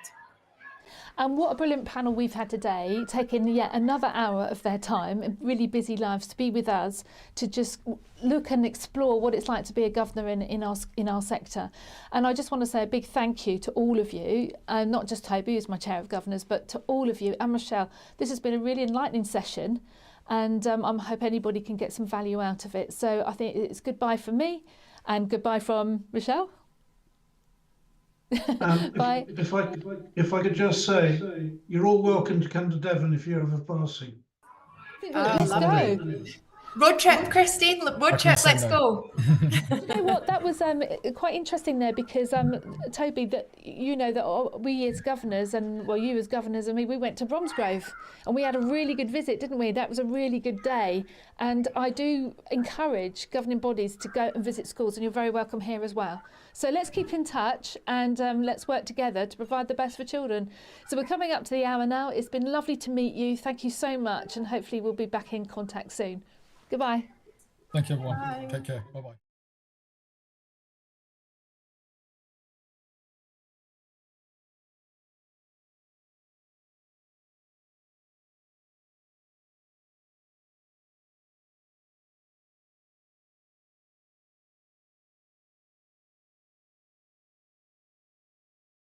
[SPEAKER 1] And what a brilliant panel we've had today, taking yet another hour of their time in really busy lives to be with us, to just look and explore what it's like to be a governor in our sector. And I just want to say a big thank you to all of you, not just Toby, who's my chair of governors, but to all of you, and Michelle. This has been a really enlightening session, and I hope anybody can get some value out of it. So I think it's goodbye from me and goodbye from Michelle. Bye.
[SPEAKER 3] If I could just say, you're all welcome to come to Devon if you're ever passing.
[SPEAKER 1] Let's go.
[SPEAKER 2] Road trip, Christine, road trip, let's go.
[SPEAKER 1] You know what, that was quite interesting there, because Toby, that you know that we as governors, and well, you as governors and me, we went to Bromsgrove and we had a really good visit, didn't we? That was a really good day, and I do encourage governing bodies to go and visit schools, and you're very welcome here as well. So let's keep in touch, and let's work together to provide the best for children. So we're coming up to the hour now. It's been lovely to meet you. Thank you so much, and hopefully we'll be back in contact soon. Goodbye.
[SPEAKER 6] Thank you, everyone.
[SPEAKER 2] Bye.
[SPEAKER 6] Take care. Bye-bye.